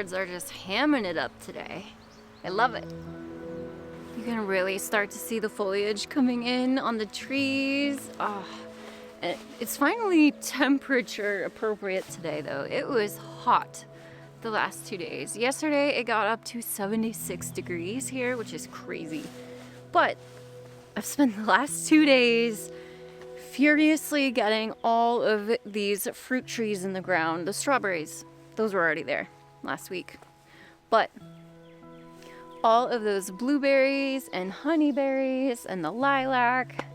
birds are just hamming it up today. I love it. You can really start to see the foliage coming in on the trees. Oh, it's finally temperature appropriate today though. It was hot the last 2 days. Yesterday it got up to 76 degrees here, which is crazy. But I've spent the last 2 days furiously getting all of these fruit trees in the ground. The strawberries, those were already there last week. But all of those blueberries and honeyberries and the lilac,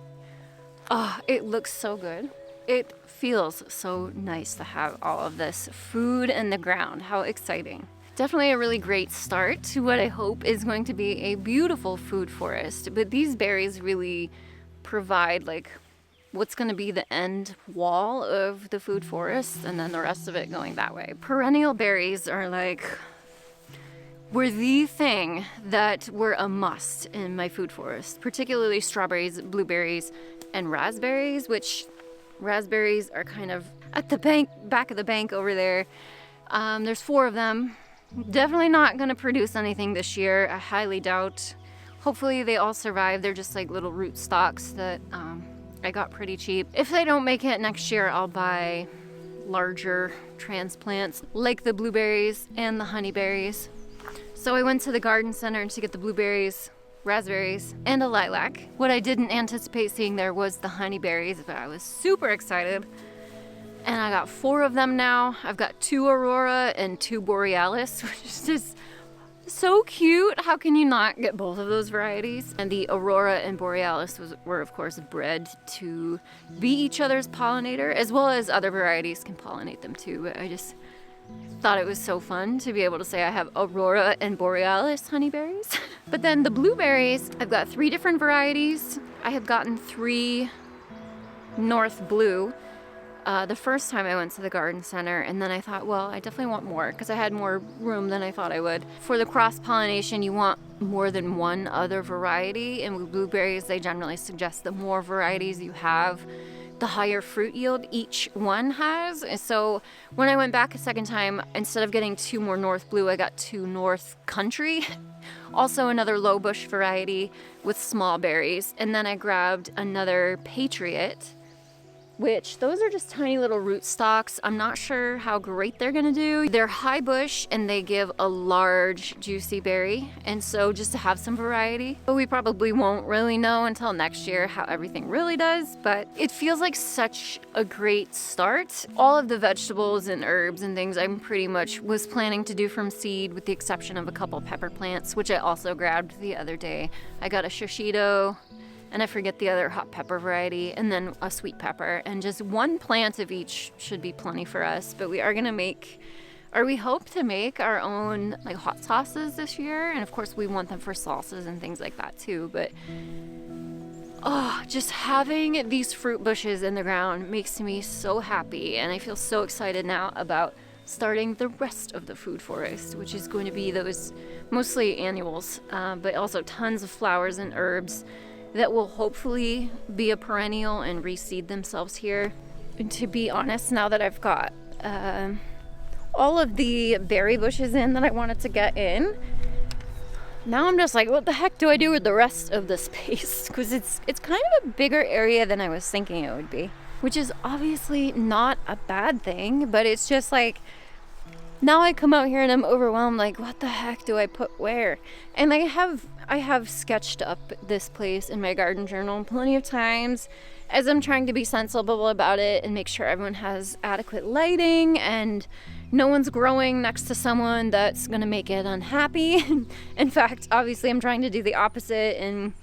oh, it looks so good. It feels so nice to have all of this food in the ground. How exciting. Definitely a really great start to what I hope is going to be a beautiful food forest. But these berries really provide like what's going to be the end wall of the food forest, and then the rest of it going that way. Perennial berries are were the thing that were a must in my food forest, particularly strawberries, blueberries, and raspberries, which raspberries are kind of at the back of the bank over there. There's 4 of them. Definitely not going to produce anything this year. I highly doubt. Hopefully they all survive. They're just like little root stalks that I got pretty cheap. If they don't make it next year, I'll buy larger transplants like the blueberries and the honeyberries. So I went to the garden center to get the blueberries, raspberries, and a lilac. What I didn't anticipate seeing there was the honeyberries, but I was super excited. And I got 4 of them now. I've got 2 Aurora and 2 Borealis, which is just so cute. How can you not get both of those varieties? And the Aurora and Borealis were of course bred to be each other's pollinator, as well as other varieties can pollinate them too. But I just thought it was so fun to be able to say I have Aurora and Borealis honeyberries. But then the blueberries, I've got 3 different varieties. I have gotten 3 North Blue the first time I went to the garden center, and then I thought, well, I definitely want more because I had more room than I thought I would. For the cross-pollination, you want more than one other variety, and with blueberries, they generally suggest the more varieties you have, the higher fruit yield each one has. And so when I went back a second time, instead of getting 2 more North Blue, I got 2 North Country, also another low bush variety with small berries. And then I grabbed another Patriot, which those are just tiny little root stalks. I'm not sure how great they're gonna do. They're high bush and they give a large juicy berry, and so just to have some variety. But we probably won't really know until next year how everything really does, but it feels like such a great start. All of the vegetables and herbs and things I pretty much was planning to do from seed, with the exception of a couple pepper plants, which I also grabbed the other day. I got a shishito, and I forget the other hot pepper variety, and then a sweet pepper, and just 1 plant of each should be plenty for us. But we are gonna we hope to make our own like hot sauces this year, and of course we want them for salsas and things like that too. But oh, just having these fruit bushes in the ground makes me so happy, and I feel so excited now about starting the rest of the food forest, which is going to be those mostly annuals, but also tons of flowers and herbs that will hopefully be a perennial and reseed themselves here. And to be honest, now that I've got all of the berry bushes in that I wanted to get in, now I'm just like, what the heck do I do with the rest of the space? Because it's kind of a bigger area than I was thinking it would be, which is obviously not a bad thing, but it's just like, now I come out here and I'm overwhelmed, like, what the heck do I put where? And I have sketched up this place in my garden journal plenty of times as I'm trying to be sensible about it and make sure everyone has adequate lighting and no one's growing next to someone that's gonna make it unhappy. In fact, obviously I'm trying to do the opposite and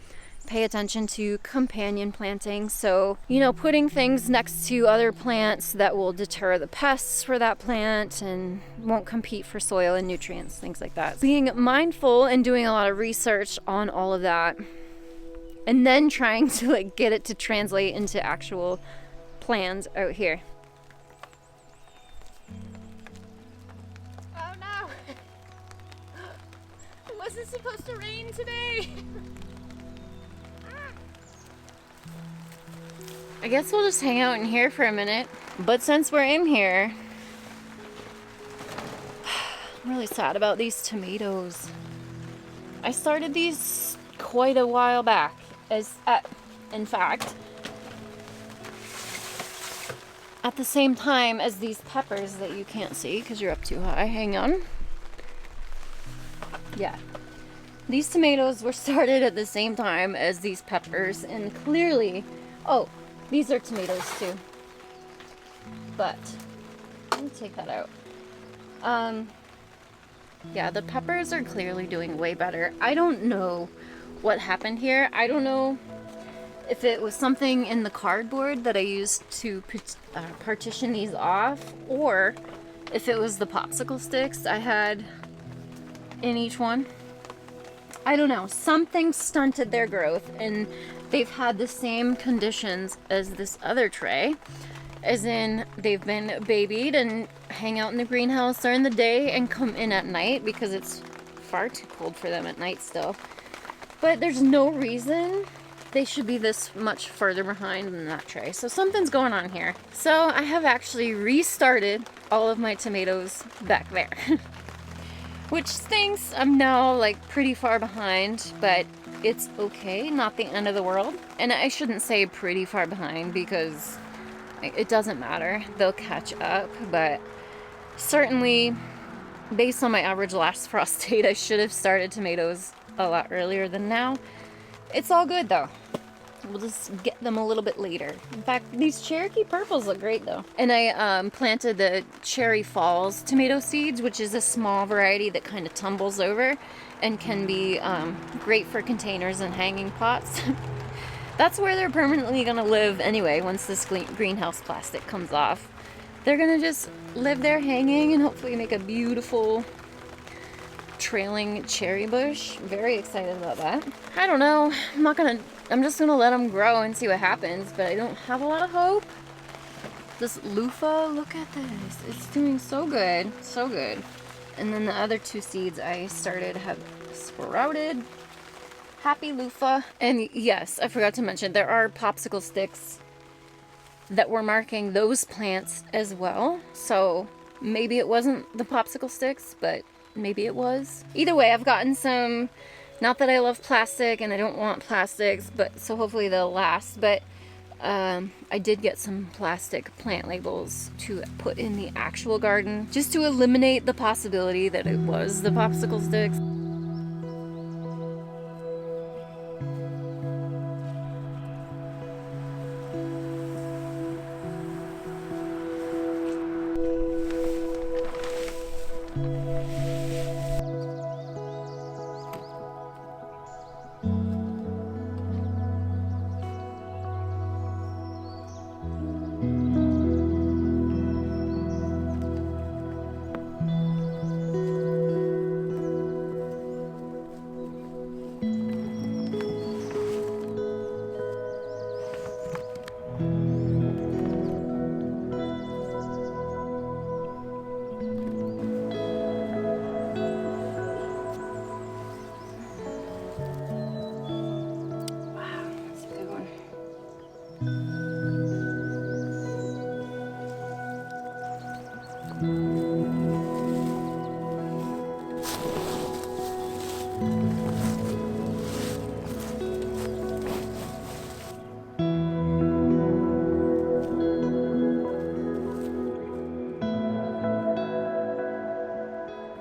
pay attention to companion planting. So, putting things next to other plants that will deter the pests for that plant and won't compete for soil and nutrients, things like that. Being mindful and doing a lot of research on all of that, and then trying to get it to translate into actual plans out here. Oh no! It wasn't supposed to rain today! I guess we'll just hang out in here for a minute. But since we're in here, I'm really really sad about these tomatoes. I started these quite a while back, in fact, at the same time as these peppers that you can't see because you're up too high. Hang on. Yeah. These tomatoes were started at the same time as these peppers, and clearly, oh, these are tomatoes too. But let me take that out. Yeah, the peppers are clearly doing way better. I don't know what happened here. I don't know if it was something in the cardboard that I used to partition these off, or if it was the popsicle sticks I had in each one. I don't know. Something stunted their growth, and they've had the same conditions as this other tray. As in, they've been babied and hang out in the greenhouse during the day and come in at night because it's far too cold for them at night still. But there's no reason they should be this much further behind than that tray. So something's going on here. So I have actually restarted all of my tomatoes back there. Which stinks. I'm now like pretty far behind, but it's okay. Not the end of the world. And I shouldn't say pretty far behind because it doesn't matter. They'll catch up, but certainly based on my average last frost date, I should have started tomatoes a lot earlier than now. It's all good though. We'll just get them a little bit later. In fact, these Cherokee purples look great though. And I planted the Cherry Falls tomato seeds, which is a small variety that kind of tumbles over and can be great for containers and hanging pots. That's where they're permanently gonna live anyway once this greenhouse plastic comes off. They're gonna just live there hanging and hopefully make a beautiful trailing cherry bush. Very excited about that. I don't know. I'm just gonna let them grow and see what happens, but I don't have a lot of hope. This loofah, look at this. It's doing so good, so good. And then the other two seeds I started have sprouted. Happy loofah. And yes, I forgot to mention, there are popsicle sticks that were marking those plants as well. So maybe it wasn't the popsicle sticks, but maybe it was. Either way, I've gotten some, not that I love plastic and I don't want plastics, but so hopefully they'll last. But I did get some plastic plant labels to put in the actual garden just to eliminate the possibility that it was the popsicle sticks.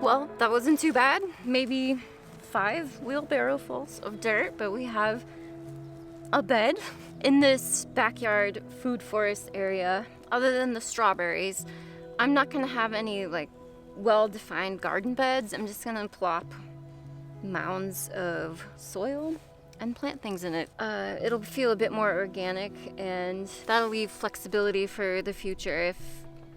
Well, that wasn't too bad. Maybe 5 wheelbarrowfuls of dirt, but we have a bed. In this backyard food forest area, other than the strawberries, I'm not gonna have any like well-defined garden beds. I'm just gonna plop mounds of soil and plant things in it. It'll feel a bit more organic, and that'll leave flexibility for the future. If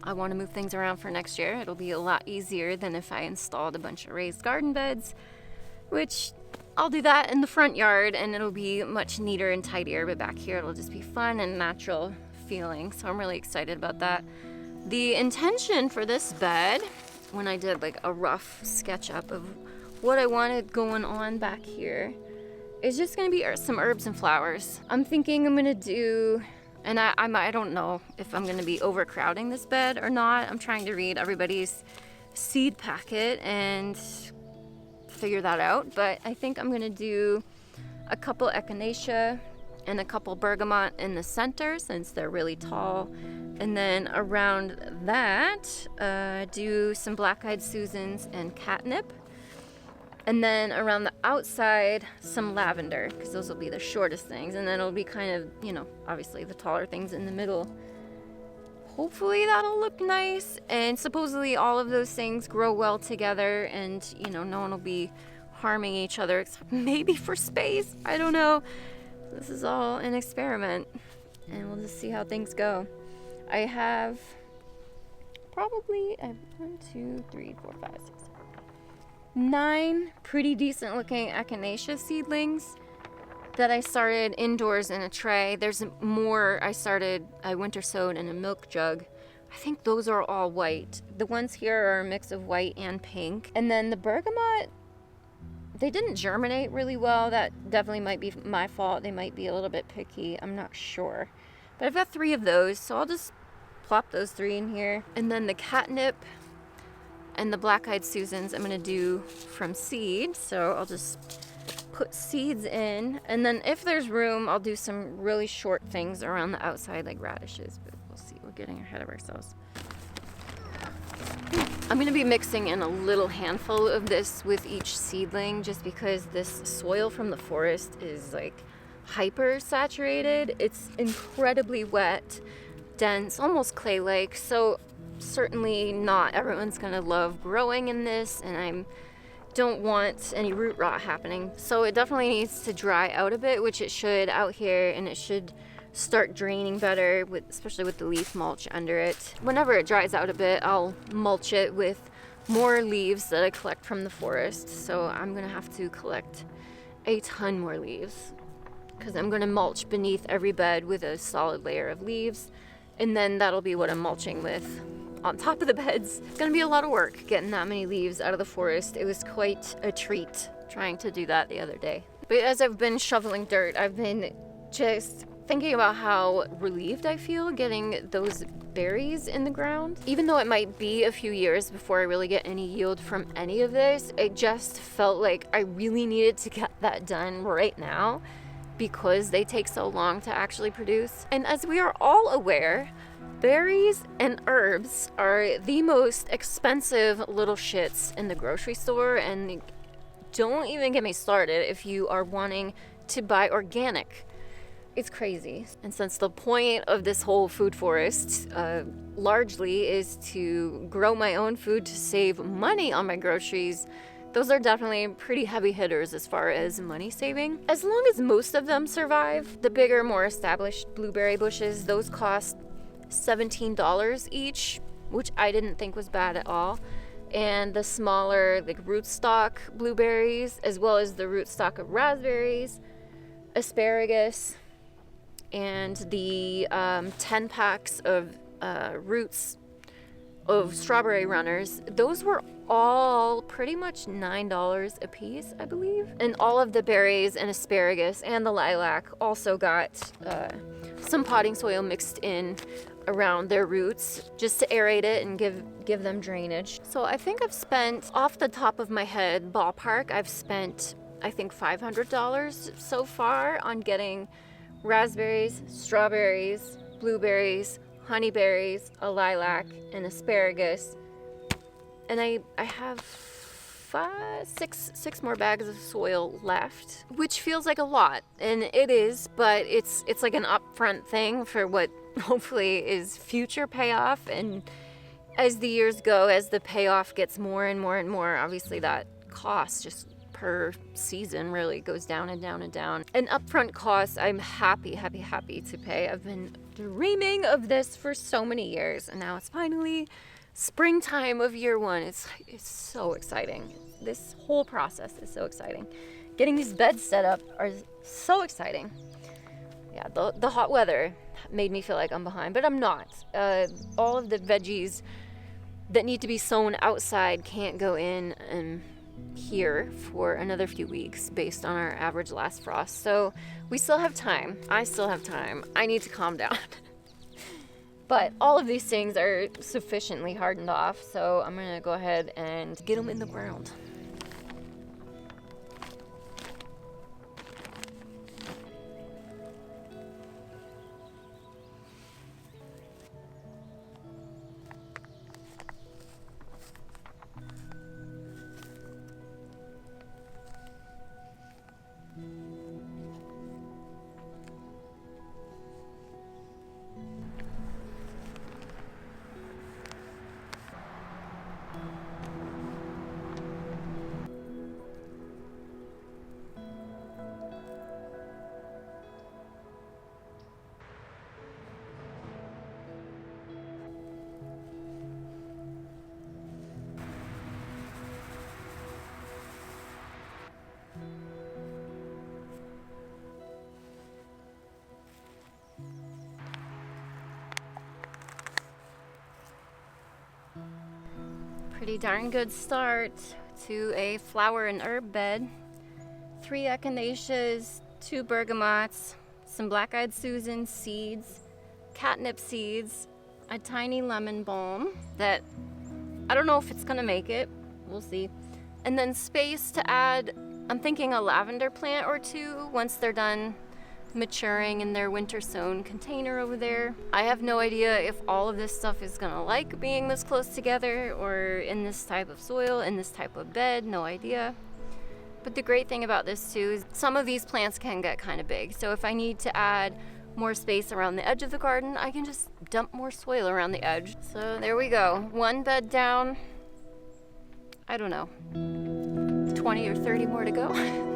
I want to move things around for next year, it'll be a lot easier than if I installed a bunch of raised garden beds, which I'll do that in the front yard and it'll be much neater and tidier, but back here it'll just be fun and natural feeling. So I'm really excited about that. The intention for this bed, when I did like a rough sketch up of what I wanted going on back here, is just gonna be some herbs and flowers. I'm thinking I'm gonna do, and I don't know if I'm gonna be overcrowding this bed or not. I'm trying to read everybody's seed packet and figure that out. But I think I'm gonna do a couple echinacea and a couple bergamot in the center since they're really tall. And then around that, do some black-eyed Susans and catnip. And then around the outside, some lavender, because those will be the shortest things. And then it'll be kind of, you know, obviously the taller things in the middle. Hopefully that'll look nice. And supposedly all of those things grow well together and, you know, no one will be harming each other except maybe for space. I don't know. This is all an experiment and we'll just see how things go. I have 1, 2, 3, 4, 5, 6, 9 pretty decent looking echinacea seedlings that I started indoors in a tray. There's more I winter sowed in a milk jug. I think those are all white. The ones here are a mix of white and pink. And then the bergamot, they didn't germinate really well. That definitely might be my fault. They might be a little bit picky. I'm not sure. But I've got 3 of those, so I'll just plop those 3 in here. And then the catnip and the black-eyed Susans I'm gonna do from seed. So I'll just put seeds in. And then if there's room, I'll do some really short things around the outside like radishes. But we'll see, we're getting ahead of ourselves. I'm going to be mixing in a little handful of this with each seedling just because this soil from the forest is like hyper saturated. It's incredibly wet, dense, almost clay-like. So certainly not everyone's going to love growing in this, and I don't want any root rot happening. So it definitely needs to dry out a bit, which it should out here, and it should start draining better, especially with the leaf mulch under it. Whenever it dries out a bit, I'll mulch it with more leaves that I collect from the forest. So I'm gonna have to collect a ton more leaves because I'm gonna mulch beneath every bed with a solid layer of leaves, and then that'll be what I'm mulching with on top of the beds. It's gonna be a lot of work getting that many leaves out of the forest. It was quite a treat trying to do that the other day. But as I've been shoveling dirt, I've been just thinking about how relieved I feel getting those berries in the ground. Even though it might be a few years before I really get any yield from any of this, it just felt like I really needed to get that done right now because they take so long to actually produce. And as we are all aware, berries and herbs are the most expensive little shits in the grocery store, and don't even get me started if you are wanting to buy organic. It's crazy. And since the point of this whole food forest largely is to grow my own food to save money on my groceries, those are definitely pretty heavy hitters as far as money saving. As long as most of them survive, the bigger, more established blueberry bushes, those cost $17 each, which I didn't think was bad at all. And the smaller, like rootstock blueberries, as well as the rootstock of raspberries, asparagus, and the 10 packs of roots of strawberry runners, those were all pretty much $9 a piece, I believe. And all of the berries and asparagus and the lilac also got some potting soil mixed in around their roots just to aerate it and give them drainage. So I think I've spent, off the top of my head, ballpark, I've spent I think $500 so far on getting raspberries, strawberries, blueberries, honeyberries, a lilac, and asparagus. And I have six more bags of soil left, which feels like a lot, and it is, but it's like an upfront thing for what hopefully is future payoff. And as the years go, as the payoff gets more and more and more, obviously that cost just per season really goes down and down and down. And upfront costs, I'm happy to pay. I've been dreaming of this for so many years, and now it's finally springtime of year one. It's so exciting. This whole process is so exciting. Getting these beds set up are so exciting. Yeah, the hot weather made me feel like I'm behind, but I'm not. All of the veggies that need to be sown outside can't go in here for another few weeks based on our average last frost. So we still have time. I still have time. I need to calm down. But all of these things are sufficiently hardened off, so I'm gonna go ahead and get them in the ground. Pretty darn good start to a flower and herb bed. 3 echinaceas, 2 bergamots, some black-eyed Susan seeds, catnip seeds, a tiny lemon balm that I don't know if it's gonna make it, we'll see. And then space to add, I'm thinking a lavender plant or 2 once they're done maturing in their winter sown container over there. I have no idea if all of this stuff is gonna like being this close together or in this type of soil, in this type of bed, no idea. But the great thing about this too is some of these plants can get kind of big. So if I need to add more space around the edge of the garden, I can just dump more soil around the edge. So there we go, 1 bed down. I don't know, 20 or 30 more to go.